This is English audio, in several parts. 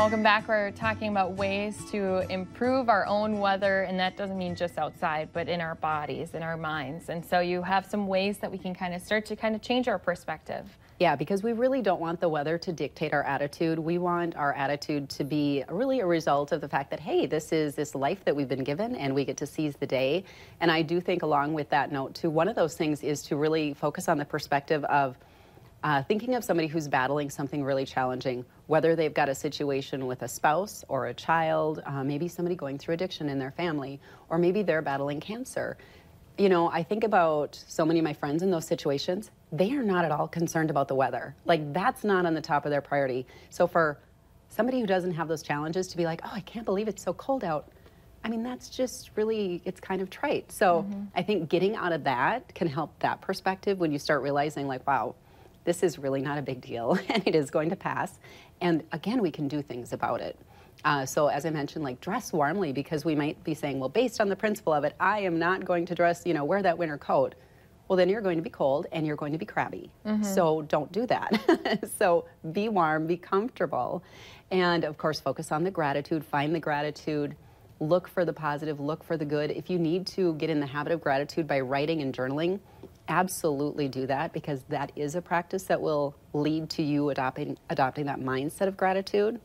Welcome back. We're talking about ways to improve our own weather, and that doesn't mean just outside, but in our bodies, in our minds. And so you have some ways that we can kind of start to change our perspective. Yeah, because we really don't want the weather to dictate our attitude. We want our attitude to be really a result of the fact that, hey, this is this life that we've been given and we get to seize the day. And I do think along with that note too, one of those things is to really focus on the perspective of thinking of somebody who's battling something really challenging, whether they've got a situation with a spouse or a child, maybe somebody going through addiction in their family, or maybe they're battling cancer. You know, I think about so many of my friends in those situations, they are not at all concerned about the weather. Like, that's not on the top of their priority. So for somebody who doesn't have those challenges to be like, oh, I can't believe it's so cold out, I mean, that's just really, it's kind of trite. So I think getting out of that can help that perspective when you start realizing like, wow, this is really not a big deal and it is going to pass. And again, we can do things about it. So as I mentioned, like dress warmly, because we might be saying, well, based on the principle of it, I am not going to dress, you know, wear that winter coat. Well, then you're going to be cold and you're going to be crabby. So don't do that. So be warm, be comfortable. And of course, focus on the gratitude, find the gratitude, look for the positive, look for the good. If you need to get in the habit of gratitude by writing and journaling, absolutely do that, because that is a practice that will lead to you adopting that mindset of gratitude.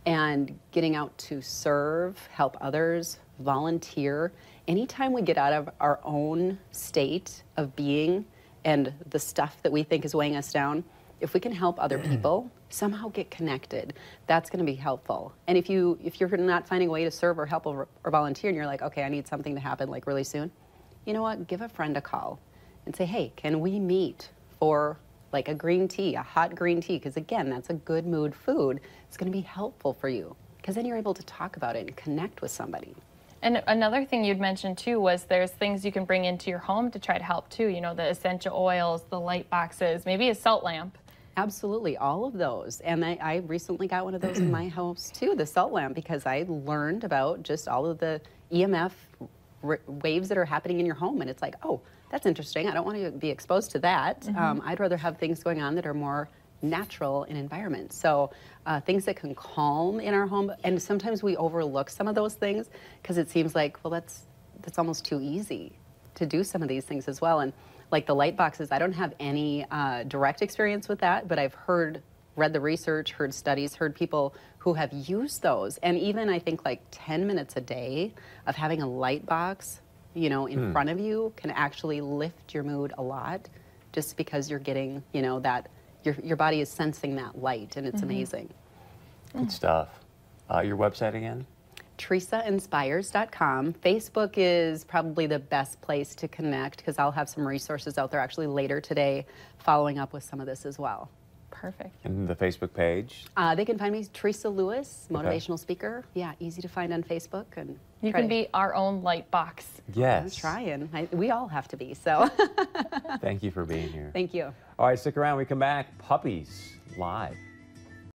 And getting out to serve, help others, volunteer. Anytime we get out of our own state of being and the stuff that we think is weighing us down, if we can help other people somehow get connected, that's going to be helpful. And if you're not finding a way to serve or help or volunteer, and you're like, okay, I need something to happen like really soon, you know what? Give a friend a call and say, hey, can we meet for like a green tea, a hot green tea? Because again, that's a good mood food. It's going to be helpful for you, because then you're able to talk about it and connect with somebody. And another thing you'd mentioned too was there's things you can bring into your home to try to help too. You know, the essential oils, the light boxes, maybe a salt lamp. Absolutely, all of those. And I recently got one of those in my house too, the salt lamp, because I learned about just all of the EMF waves that are happening in your home. And it's like, oh, that's interesting. I don't want to be exposed to that. I'd rather have things going on that are more natural in environment. So things that can calm in our home. And sometimes we overlook some of those things because it seems like, well, that's almost too easy to do some of these things as well. And like the light boxes, I don't have any direct experience with that, but I've read the research, heard studies, heard people who have used those. And even I think like 10 minutes a day of having a light box, you know, in front of you can actually lift your mood a lot, just because you're getting, you know, that your body is sensing that light, and it's amazing. Good stuff. Your website again? TeresaInspires.com. Facebook is probably the best place to connect, because I'll have some resources out there actually later today following up with some of this as well. Perfect. And the Facebook page? They can find me, Teresa Lewis, motivational speaker. Yeah, easy to find on Facebook. And you can be our own light box. Yes. I'm trying. We all have to be, so. Thank you for being here. Thank you. All right, stick around. When we come back, puppies live.